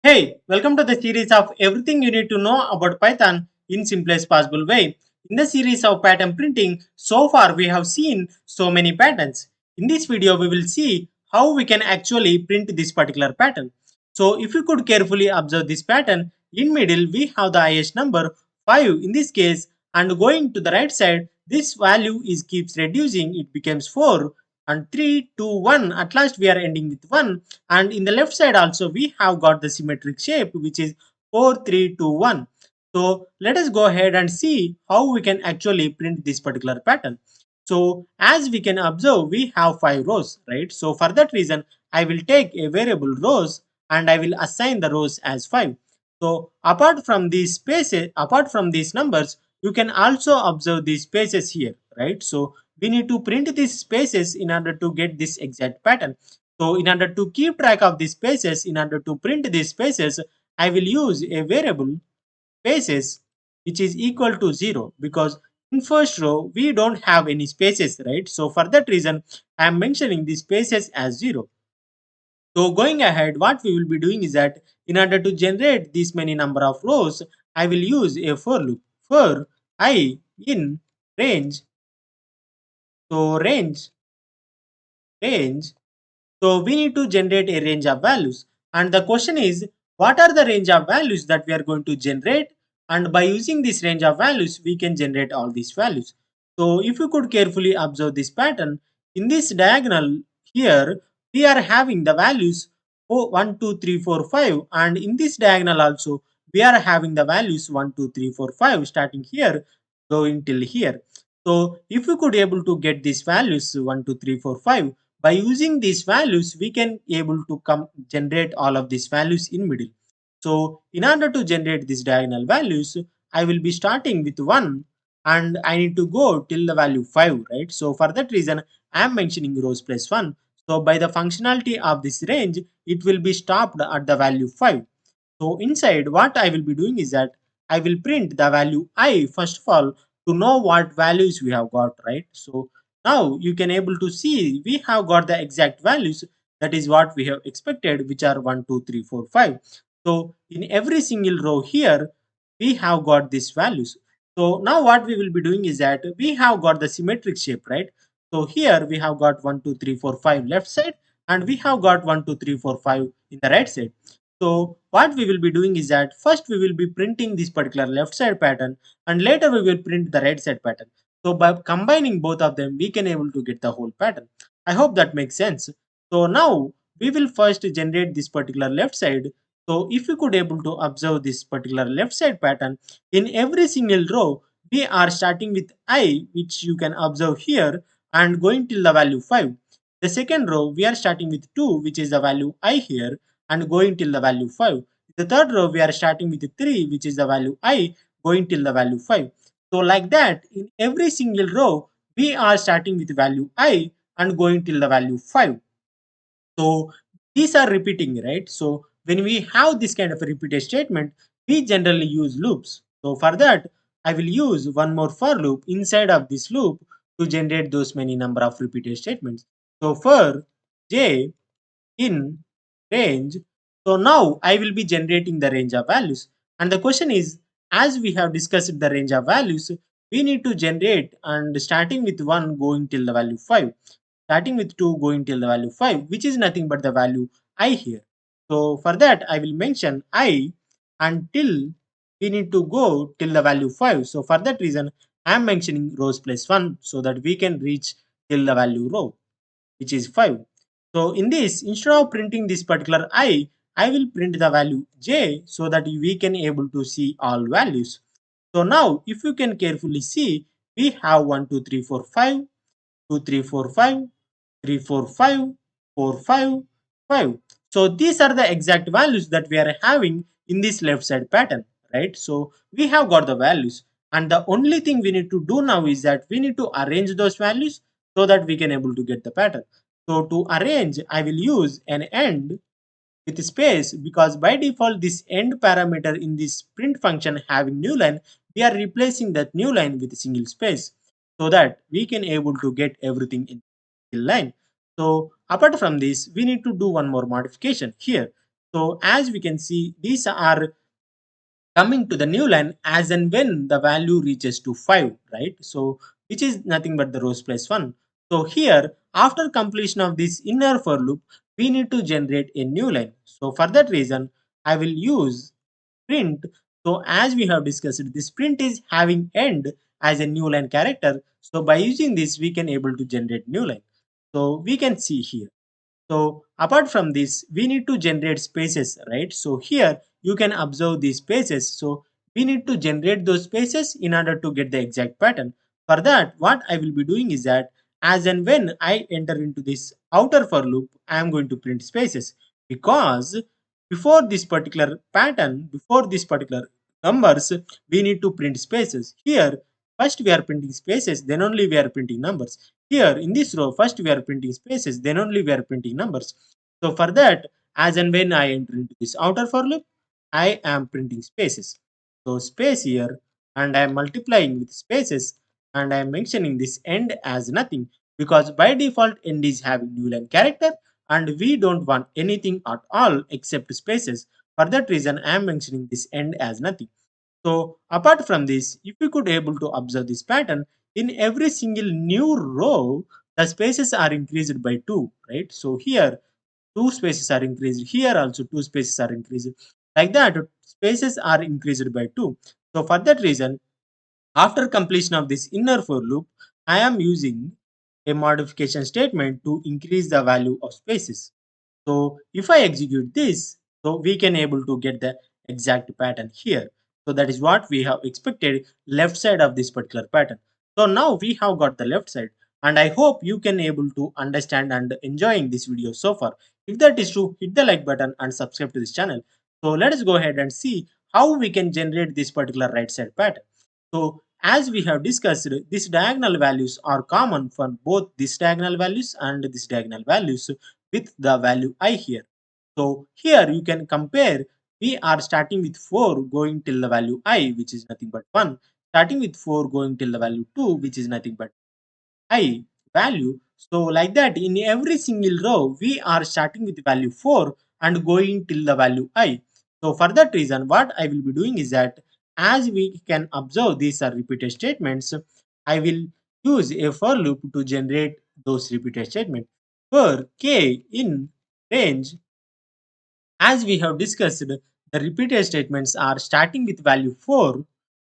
Hey, welcome to the series of everything you need to know about Python in simplest possible way. In the series of pattern printing, so far we have seen so many patterns. In this video, we will see how we can actually print this particular pattern. So if you could carefully observe this pattern, in middle we have the highest number 5 in this case, and going to the right side, this value is keeps reducing, it becomes 4 and 3, 2, 1. At last we are ending with 1, and in the left side also we have got the symmetric shape which is 4 3 2 1. So let us go ahead and see how we can actually print this particular pattern. So as we can observe, we have 5 rows, right? So for that reason I will take a variable rows and I will assign the rows as 5. So apart from these numbers, you can also observe these spaces here, right? So we need to print these spaces in order to get this exact pattern. So in order to keep track of these spaces, in order to print these spaces, I will use a variable spaces which is equal to 0, because in first row we don't have any spaces, right? So for that reason I am mentioning these spaces as 0. So going ahead, what we will be doing is that in order to generate this many number of rows, I will use a for loop. For I in range, so range. So we need to generate a range of values. And the question is, what are the range of values that we are going to generate? And by using this range of values, we can generate all these values. So if you could carefully observe this pattern, in this diagonal here, we are having the values 1, 2, 3, 4, 5. And in this diagonal also, we are having the values 1, 2, 3, 4, 5 starting here, going till here. So if you could able to get these values 1, 2, 3, 4, 5, by using these values we can able to come generate all of these values in middle. So in order to generate these diagonal values, I will be starting with 1 and I need to go till the value 5, right? So for that reason I am mentioning rows plus 1. So by the functionality of this range, it will be stopped at the value 5. So inside what I will be doing is that I will print the value I first of all, to know what values we have got, right? So now you can able to see we have got the exact values, that is what we have expected, which are 1 2 3 4 5. So in every single row here we have got these values. So now what we will be doing is that we have got the symmetric shape, right? So here we have got 1 2 3 4 5 left side, and we have got 1 2 3 4 5 in the right side. So what we will be doing is that first we will be printing this particular left side pattern, and later we will print the right side pattern. So by combining both of them, we can able to get the whole pattern. I hope that makes sense. So now we will first generate this particular left side. So if you could able to observe this particular left side pattern, in every single row, we are starting with I, which you can observe here, and going till the value 5. The second row, we are starting with 2, which is the value I here, and going till the value 5. The third row, we are starting with 3, which is the value I, going till the value 5. So like that, in every single row, we are starting with value I and going till the value 5. So these are repeating, right? So when we have this kind of a repeated statement, we generally use loops. So for that, I will use one more for loop inside of this loop to generate those many number of repeated statements. So for j in range. So now I will be generating the range of values. And the question is, as we have discussed the range of values, we need to generate, and starting with 1 going till the value 5, starting with 2 going till the value 5, which is nothing but the value I here. So for that I will mention I until we need to go till the value 5. So for that reason I am mentioning rows plus 1 so that we can reach till the value row, which is 5. So in this, instead of printing this particular I will print the value j so that we can able to see all values. So now if you can carefully see, we have 1 2 3 4 5, 2 3 4 5, 3 4 5, 4 5, 5. So these are the exact values that we are having in this left side pattern, right? So we have got the values, and the only thing we need to do now is that we need to arrange those values so that we can able to get the pattern. So to arrange, I will use an end with space, because by default this end parameter in this print function having new line, we are replacing that new line with a single space so that we can able to get everything in single line. So apart from this, we need to do one more modification here. So as we can see, these are coming to the new line as and when the value reaches to 5, right? So which is nothing but the rows plus 1. So here, after completion of this inner for loop, we need to generate a new line. So for that reason, I will use print. So as we have discussed, this print is having end as a new line character. So by using this, we can able to generate new line. So we can see here. So apart from this, we need to generate spaces, right? So here you can observe these spaces. So we need to generate those spaces in order to get the exact pattern. For that, what I will be doing is that as and when I enter into this outer for loop, I am going to print spaces because before this particular pattern, before this particular numbers, we need to print spaces. Here, first we are printing spaces, then only we are printing numbers. Here in this row, first we are printing spaces, then only we are printing numbers. So for that, as and when I enter into this outer for loop, I am printing spaces. So space here, and I am multiplying with spaces, and I am mentioning this end as nothing because by default end is having new line character, and we don't want anything at all except spaces. For that reason, I am mentioning this end as nothing. So apart from this, if you could able to observe this pattern, in every single new row, the spaces are increased by 2, right? So here, 2 spaces are increased. Here also 2 spaces are increased. Like that, spaces are increased by 2. So for that reason, after completion of this inner for loop, I am using a modification statement to increase the value of spaces. So if I execute this, so we can able to get the exact pattern here. So that is what we have expected left side of this particular pattern. So now we have got the left side, and I hope you can able to understand and enjoying this video so far. If that is true, hit the like button and subscribe to this channel. So let us go ahead and see how we can generate this particular right side pattern. So as we have discussed, these diagonal values are common for both this diagonal values and this diagonal values with the value I here. So here you can compare. We are starting with 4 going till the value I, which is nothing but 1. Starting with 4 going till the value 2, which is nothing but I value. So like that, in every single row, we are starting with value 4 and going till the value I. So for that reason, what I will be doing is that as we can observe these are repeated statements, I will use a for loop to generate those repeated statements. For k in range, as we have discussed, the repeated statements are starting with value 4,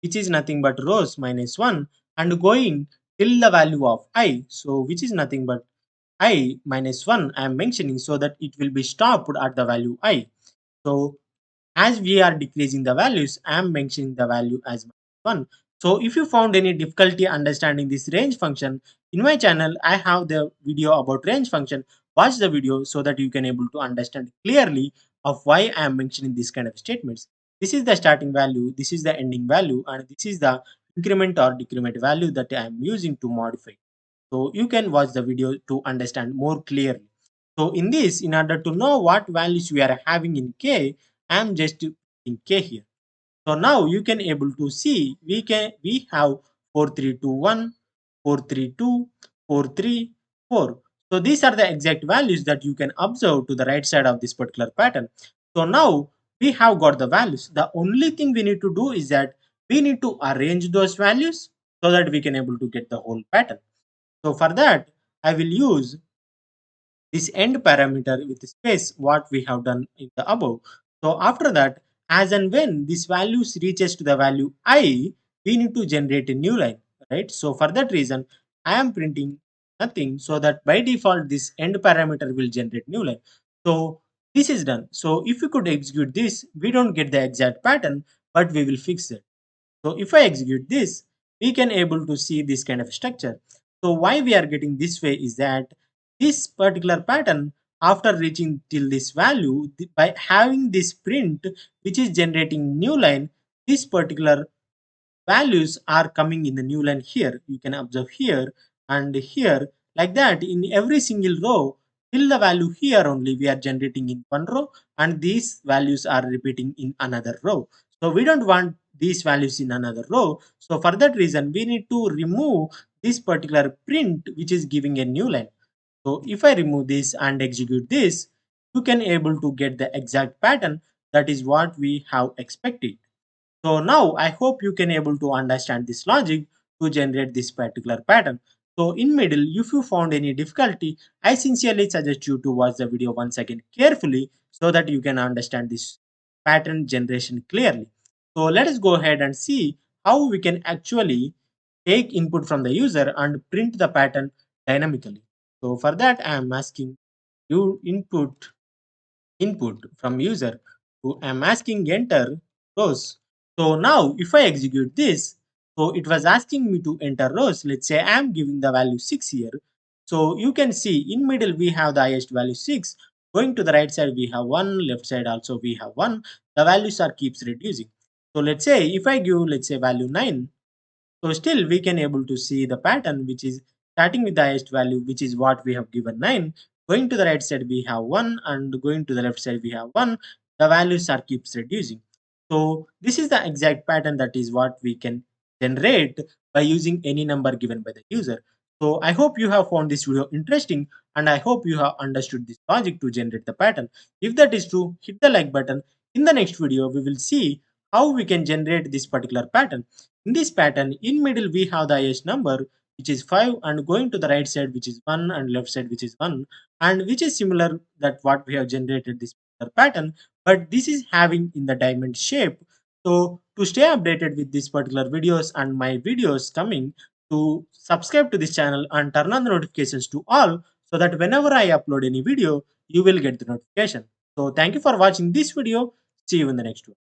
which is nothing but rows minus 1, and going till the value of I, so which is nothing but I minus 1 I am mentioning so that it will be stopped at the value I. So as we are decreasing the values, I am mentioning the value as 1. So if you found any difficulty understanding this range function, in my channel, I have the video about range function. Watch the video so that you can able to understand clearly of why I am mentioning this kind of statements. This is the starting value, this is the ending value, and this is the increment or decrement value that I am using to modify. So you can watch the video to understand more clearly. So in this, in order to know what values we are having in k, I am just in k here. So now you can able to see we have 4321, 432, 434. So these are the exact values that you can observe to the right side of this particular pattern. So now we have got the values. The only thing we need to do is that we need to arrange those values so that we can able to get the whole pattern. So for that, I will use this end parameter with space what we have done in the above. So after that, as and when this values reaches to the value I, we need to generate a new line, right? So for that reason, I am printing nothing so that by default this end parameter will generate new line. So this is done. So if you could execute this, we don't get the exact pattern, but we will fix it. So if I execute this, we can able to see this kind of structure. So why we are getting this way is that this particular pattern after reaching till this value by having this print which is generating new line, this particular values are coming in the new line here. You can observe here and here like that in every single row till the value here only we are generating in one row and these values are repeating in another row. So we don't want these values in another row. So for that reason we need to remove this particular print which is giving a new line. So if I remove this and execute this, you can able to get the exact pattern that is what we have expected. So now I hope you can able to understand this logic to generate this particular pattern. So in middle, if you found any difficulty, I sincerely suggest you to watch the video once again carefully so that you can understand this pattern generation clearly. So let us go ahead and see how we can actually take input from the user and print the pattern dynamically. So for that, I am asking you input from user who I'm asking enter rows. So now if I execute this, so it was asking me to enter rows. Let's say I'm giving the value 6 here. So you can see in middle we have the highest value 6. Going to the right side we have 1, left side also we have 1. The values are keeps reducing. So let's say if I give let's say value 9, so still we can able to see the pattern which is starting with the highest value which is what we have given 9. Going to the right side we have 1 and going to the left side we have 1. The values are keeps reducing. So this is the exact pattern that is what we can generate by using any number given by the user. So I hope you have found this video interesting and I hope you have understood this logic to generate the pattern. If that is true, hit the like button. In the next video, we will see how we can generate this particular pattern. In this pattern, in middle we have the highest number which is 5 and going to the right side which is 1 and left side which is 1 and which is similar that what we have generated this particular pattern, but this is having in the diamond shape. So to stay updated with these particular videos and my videos coming, to subscribe to this channel and turn on the notifications to all so that whenever I upload any video, you will get the notification. So thank you for watching this video. See you in the next one.